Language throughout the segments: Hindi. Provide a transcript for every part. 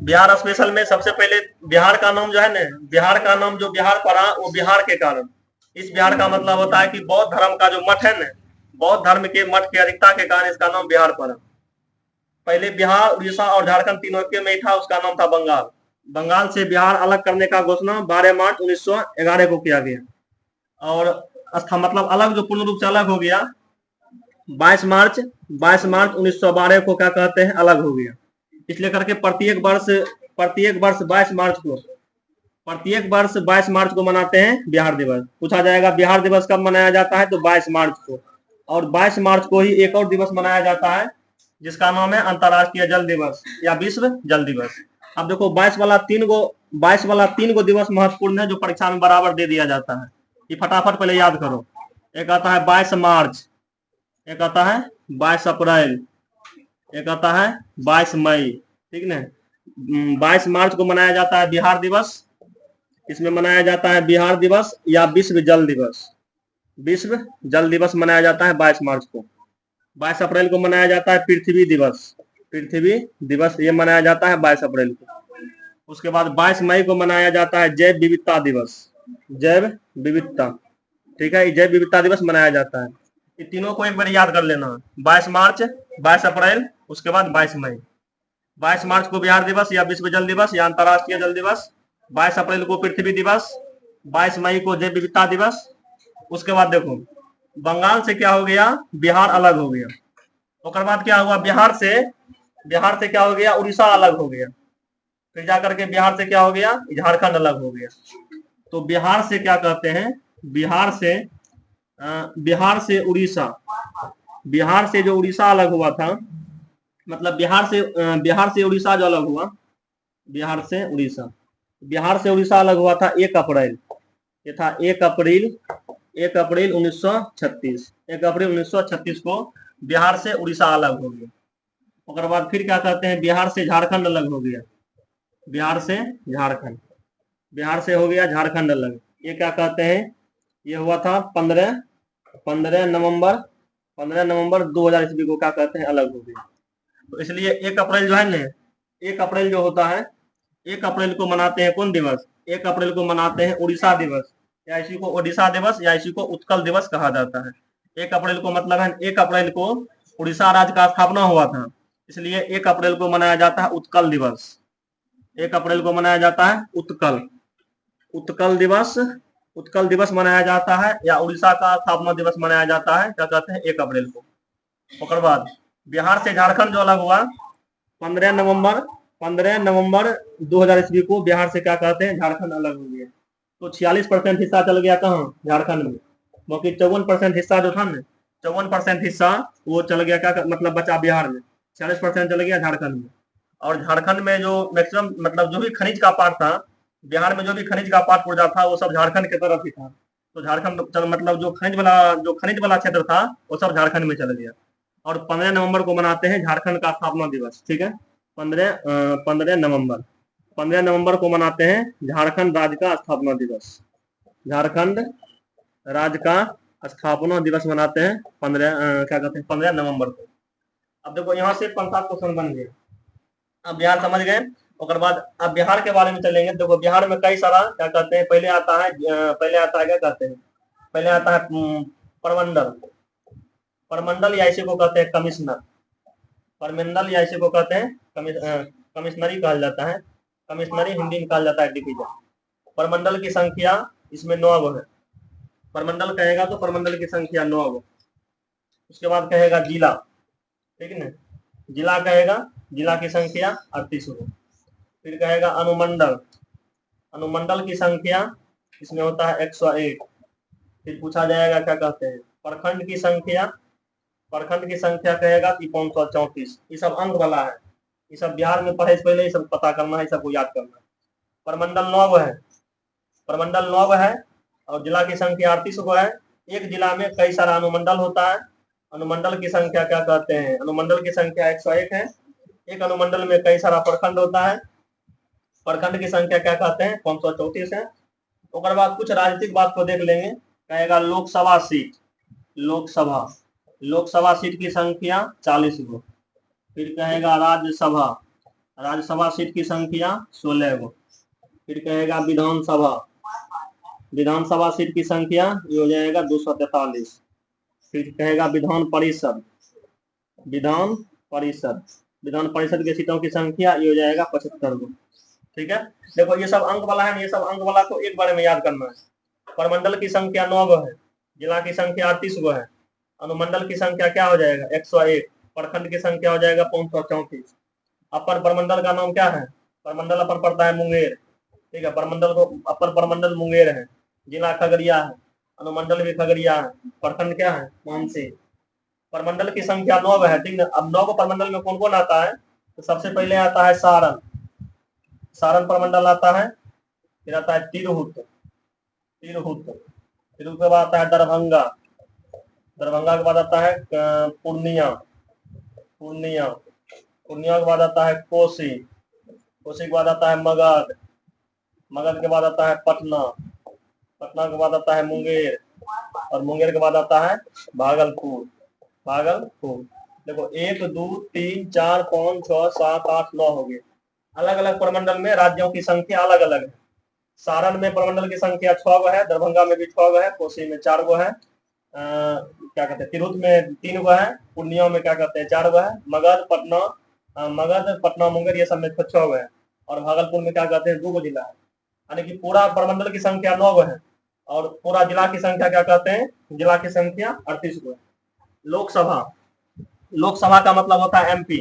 बिहार स्पेशल में सबसे पहले बिहार का नाम जो है ना, बिहार का नाम जो बिहार पड़ा वो बिहार के कारण। इस बिहार का मतलब होता है कि बौद्ध धर्म का जो मठ है ना, बौद्ध धर्म के मठ की अधिकता के कारण इसका नाम बिहार पड़ा। पहले बिहार, उड़ीसा और झारखंड तीनों के में ही था, उसका नाम था बंगाल। बंगाल से बिहार अलग करने का घोषणा 12 मार्च 1911 को किया गया। और मतलब अलग जो पूर्ण रूप से अलग हो गया 22 मार्च 1912 को क्या कहते हैं, अलग हो गया। इसलिए करके प्रत्येक वर्ष 22 मार्च को मनाते हैं बिहार दिवस। पूछा जाएगा बिहार दिवस कब मनाया जाता है, तो 22 मार्च को। और 22 मार्च को ही एक और दिवस मनाया जाता है जिसका नाम है अंतर्राष्ट्रीय जल दिवस या विश्व जल दिवस। अब देखो 22 वाला 3 गो दिवस महत्वपूर्ण है जो परीक्षा में बराबर दे दिया जाता है। ये फटाफट पहले याद करो। एक आता है 22 मार्च, एक आता है 22 अप्रैल, एक आता है 22 मई। ठीक ना। 22 मार्च को मनाया जाता है बिहार दिवस। इसमें मनाया जाता है बिहार दिवस या विश्व जल दिवस। विश्व जल दिवस मनाया जाता है 22 मार्च को। 22 अप्रैल को मनाया जाता है पृथ्वी दिवस, ये मनाया जाता है 22 अप्रैल को। उसके बाद 22 मई को मनाया जाता है जैव विविधता दिवस, जैव विविधता। ठीक है, जैव विविधता दिवस मनाया जाता है। ये तीनों को एक बार याद कर लेना, 22 मार्च, 22 अप्रैल, उसके बाद 22 मई। 22 मार्च को बिहार दिवस या विश्व जल दिवस या अंतर्राष्ट्रीय जल दिवस, 22 अप्रैल को पृथ्वी दिवस, 22 मई को जैव विविधता दिवस। उसके बाद देखो बंगाल से क्या हो गया, बिहार अलग हो गया। उसके बाद क्या हुआ, बिहार से क्या हो गया, उड़ीसा अलग हो गया। फिर जाकर के बिहार से क्या हो गया, झारखंड अलग हो गया। तो बिहार से क्या कहते हैं, बिहार से उड़ीसा, बिहार से जो उड़ीसा अलग हुआ था, मतलब बिहार से उड़ीसा जो अलग हुआ, बिहार से उड़ीसा अलग हुआ था 1 अप्रैल। ये था 1 अप्रैल 1936। 1 अप्रैल 1936 को बिहार से उड़ीसा अलग हो गया। उसके बाद फिर क्या कहते हैं, बिहार से झारखंड अलग हो गया। बिहार से हो गया झारखंड अलग। ये क्या कहते हैं, ये हुआ था 15 नवंबर 2000 ईस्वी को क्या कहते हैं, अलग हो गया। तो इसलिए 1 अप्रैल जो है ना, 1 अप्रैल जो होता है, 1 अप्रैल को मनाते हैं कौन दिवस, 1 अप्रैल को मनाते हैं उड़ीसा दिवस, या इसी को ओडिशा दिवस या इसी को उत्कल दिवस कहा जाता है। 1 अप्रैल को मतलब है 1 अप्रैल को उड़ीसा राज्य का स्थापना हुआ था, इसलिए 1 अप्रैल को मनाया जाता है उत्कल दिवस। 1 अप्रैल को मनाया जाता है उत्कल दिवस मनाया जाता है, या उड़ीसा का स्थापना दिवस मनाया जाता है, क्या कहते हैं, 1 अप्रैल को। उसके बाद बिहार से झारखंड जो अलग हुआ 15 नवंबर 2000 ईस्वी को, बिहार से क्या कहते हैं, झारखंड अलग हो गया। तो 46% हिस्सा चल गया कहाँ, झारखंड में। बाकी 54% हिस्सा जो था ना, 54% हिस्सा वो चल गया, क्या मतलब बचा बिहार में, 40% चल गया झारखंड में। और झारखंड में जो मैक्सिमम मतलब जो भी खनिज का पार्ट था, बिहार में जो भी खनिज का पार्ट पूर्जा था वो सब झारखंड की तरफ ही था। तो झारखंड मतलब जो खनिज वाला क्षेत्र था वो सब झारखंड में चल गया। और 15 नवंबर को मनाते हैं झारखंड का स्थापना दिवस। ठीक है, 15 नवंबर को मनाते हैं झारखंड राज्य का स्थापना दिवस। झारखंड राज्य का स्थापना दिवस मनाते हैं 15 नवंबर को। अब देखो यहाँ से 5-7 क्वेश्चन बन गए। अब बिहार समझ गए। उसके बाद अब बिहार के बारे में चलेंगे। देखो बिहार में कई सारा क्या कहते हैं, पहले आता है क्या कहते हैं, पहले आता है परमंडल या इसी को कहते हैं कमिश्नर। परमंडल या इसी को कहते हैं कमिश्नरी कहा जाता है। कमिश्नरी हिंदी में कहा जाता है डिवीजन। परमंडल की संख्या इसमें 9 है। परमंडल कहेगा तो परमंडल की संख्या 9। उसके बाद कहेगा जिला, ठीक है ना, जिला कहेगा, जिला की संख्या 38 हो। फिर कहेगा अनुमंडल, अनुमंडल की संख्या इसमें होता है 101। फिर पूछा जाएगा क्या कहते हैं प्रखंड की संख्या, प्रखंड की संख्या कहेगा कि 534। ये सब अंक वाला है, ये सब बिहार में पढ़े से पहले ये सब पता करना है, सबको याद करना है। परमंडल 9 है, परमंडल 9 है और जिला की संख्या 38 को है। एक जिला में कई सारा अनुमंडल होता है। अनुमंडल की संख्या क्या कहते हैं, अनुमंडल की संख्या 101 है। एक अनुमंडल में कई सारा प्रखंड होता है, प्रखंड की संख्या क्या कहते हैं 534 है। उसके बाद कुछ राजनीतिक बात को देख लेंगे। कहेगा लोकसभा सीट, लोकसभा सीट की संख्या 40 को। फिर कहेगा राज्यसभा, राज्यसभा सीट की संख्या 16 गो। फिर कहेगा विधानसभा, विधानसभा सीट की संख्या ये हो जाएगा 243। फिर कहेगा विधान परिषद, विधान परिषद, विधान परिषद के सीटों की संख्या ये हो जाएगा 75 गो। ठीक है, देखो ये सब अंक वाला है, ये सब अंक वाला को एक बारे में याद करना है। प्रमंडल की संख्या 9 गो है, जिला की संख्या 38 गो है, अनुमंडल की संख्या क्या हो जाएगा 101, प्रखंड की संख्या हो जाएगा 534। अपर प्रमंडल का नाम क्या है, प्रमंडल अपन पड़ता है मुंगेर। ठीक है, प्रमंडल को अपर प्रमंडल मुंगेर है, जिला खगड़िया है, अनुमंडल भी खगड़िया है, प्रखंड क्या है मानसी। प्रमंडल की संख्या 9 है। ठीक है, अब 9 को प्रमंडल में कौन कौन आता है, तो सबसे पहले आता है सारण, सारण प्रमंडल आता है। फिर आता है तिरहुत, तिरहुत, फिर उसके बाद आता है दरभंगा, दरभंगा के बाद आता है पूर्णिया, पूर्णिया, पूर्णिया के बाद आता है कोसी, कोसी के बाद आता है मगध, मगध के बाद आता है पटना, पटना के बाद आता है मुंगेर, और मुंगेर के बाद आता है भागलपुर, भागलपुर। देखो 1 2 3 4 5 6 7 8 9 हो गए। अलग अलग प्रमंडल में राज्यों की संख्या अलग अलग है। सारण में प्रमंडल की संख्या 6 गो है, दरभंगा में भी 6 गो है, कोसी में 4 गो है, क्या कहते हैं तिरहुत में 3 गो है, पूर्णिया में क्या कहते हैं 4 गो है, मगध पटना, मगध पटना मुंगेर ये सब में 6 गो है, और भागलपुर में क्या कहते हैं 2 गो जिला है। यानी कि पूरा प्रमंडल की संख्या 9 गो है, और पूरा जिला की संख्या क्या कहते हैं, जिला की संख्या 38 गो है। लोकसभा, लोकसभा का मतलब होता है एमपी।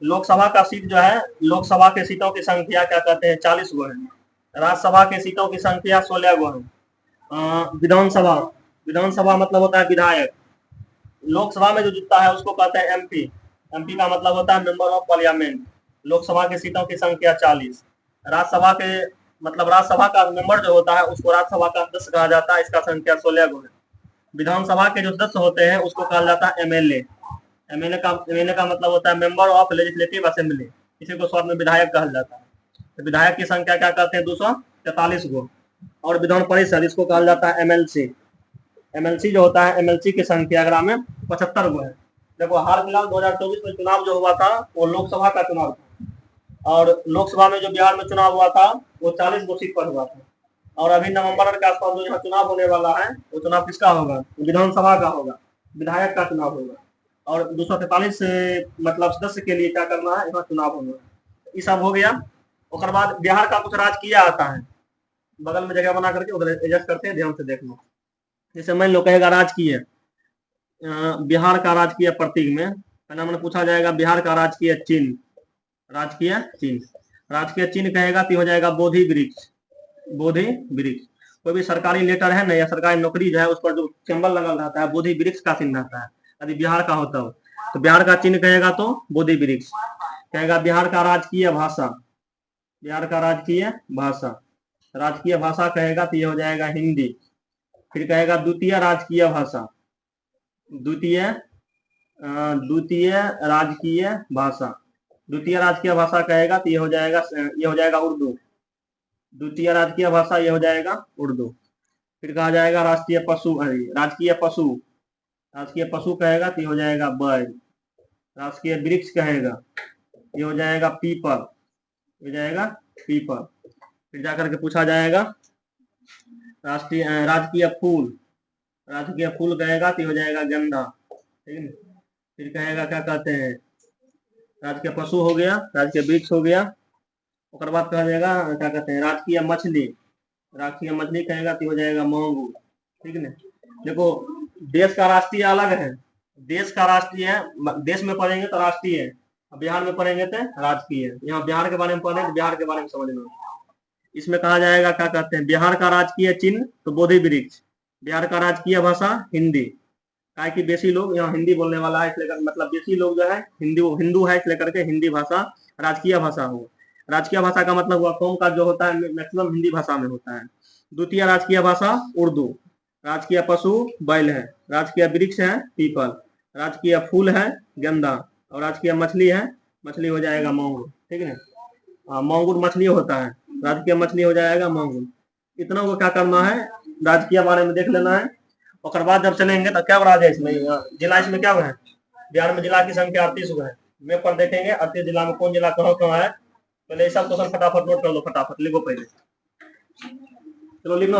लोकसभा का सीट जो है, लोकसभा के सीटों की संख्या क्या कहते हैं 40 गो है। राज्यसभा के सीटों की संख्या 16 गो है। विधानसभा, विधानसभा मतलब होता है विधायक। लोकसभा में जो जीतता है उसको कहते हैं एमपी, एमपी का मतलब होता है मेंबर ऑफ पार्लियामेंट। लोकसभा के सीटों की संख्या 40। राज्यसभा के मतलब राज्यसभा का मेंबर जो होता है उसको राज्यसभा का सदस्य कहा जाता है, इसका संख्या 16 गो है। विधानसभा के जो सदस्य होते हैं उसको कहा जाता है एमएलए, एमएलए का मतलब होता है मेंबर ऑफ लेजिस्लेटिव असेंबली, इसी को शॉर्ट में विधायक कहा जाता है। तो विधायक की संख्या क्या कहते हैं 243 गो। और विधान परिषद इसको कहा जाता है एमएलसी, एमएलसी जो होता है एमएलसी की संख्या ग्राम में 75 गो है। देखो हाल फिलहाल 2024 में चुनाव जो हुआ था वो लोकसभा का चुनाव था, और लोकसभा में जो बिहार में चुनाव हुआ था वो 40 गो सीट पर हुआ था। और अभी नवंबर के आसपास जो यहाँ चुनाव होने वाला है वो चुनाव किसका होगा, विधानसभा का होगा, विधायक का चुनाव होगा। और 243 मतलब सदस्य के लिए क्या करना है, यहाँ चुनाव होना है। ये सब हो गया। उसके बाद बिहार का कुछ राजकीय आता है, बगल में जगह बना करके उधर एडजस्ट करते हैं, ध्यान से देखना। जैसे मान लो कहेगा राजकीय, बिहार का राजकीय प्रतीक में पहला मैंने पूछा जाएगा बिहार का राजकीय चिन्ह, राजकीय चिन्ह, राजकीय चिन्ह कहेगा तो हो जाएगा बोधि वृक्ष, बोधि वृक्ष। कोई भी सरकारी लेटर है ना या सरकारी नौकरी जो है उस पर जो सिंबल लगा रहता है बोधि वृक्ष का चिन्ह रहता है। यदि बिहार का होता हो तो बिहार का चिन्ह कहेगा तो बोधि वृक्ष। कहेगा बिहार का राजकीय भाषा, बिहार का राजकीय भाषा, राजकीय भाषा कहेगा तो ये हो जाएगा हिंदी। फिर कहेगा द्वितीय राजकीय भाषा, द्वितीय द्वितीय राजकीय भाषा, द्वितीय राजकीय भाषा कहेगा तो ये हो जाएगा उर्दू, द्वितीय राजकीय भाषा ये हो जाएगा उर्दू। फिर कहा जाएगा राष्ट्रीय पशु, राजकीय पशु, राजकीय पशु कहेगा तो ये हो जाएगा बैल। राजकीय वृक्ष कहेगा ये हो जाएगा पीपल, हो जाएगा पीपल। फिर जाकर के पूछा जाएगा राष्ट्रीय राजकीय फूल, राजकीय फूल कहेगा तो हो जाएगा गेंदा, ठीक है। फिर कहेगा क्या कहते हैं, राजकीय पशु हो गया, राजकीय वृक्ष हो गया। उसके बाद कहा जाएगा क्या कहते हैं राजकीय मछली, राजकीय मछली कहेगा तो हो जाएगा मांगूर, ठीक है ना। देखो देश का राष्ट्रीय अलग है, देश का राष्ट्रीय है, देश में पढ़ेंगे तो राष्ट्रीय है, बिहार में पढ़ेंगे तो राजकीय है। यहाँ बिहार के बारे में पढ़े तो बिहार के बारे में समझना। इसमें कहा जाएगा क्या कहते हैं बिहार का राजकीय चिन्ह तो बोधि वृक्ष, बिहार का राजकीय भाषा हिंदी, क्या कि बेसी लोग यहाँ हिंदी बोलने वाला है इसलिए मतलब बेसी लोग जो है हिंदू है इसलिए करके हिंदी भाषा राजकीय भाषा हो। राजकीय भाषा का मतलब हुआ कौम का जो होता है मैक्सिमम हिंदी भाषा में होता है। द्वितीय राजकीय भाषा उर्दू, राजकीय पशु बैल है, राजकीय वृक्ष है पीपल, राजकीय फूल है गेंदा, और राजकीय मछली है, मछली हो जाएगा मांगुर, ठीक है ना। मांगुर मछली होता है, राजकीय मछली हो जाएगा मांगुर। इतना को क्या करना है राजकीय बारे में देख लेना है। और बाद जब चलेंगे तो क्या राज्य है इसमें, जिला इसमें क्या है बिहार में जिला की संख्या 38 है, मैप पर देखेंगे 38 जिला में कौन जिला कहाँ कहाँ है। पहले ये सब क्वेश्चन फटाफट नोट कर लो, फटाफट लिखो पहले। चलो लिखना।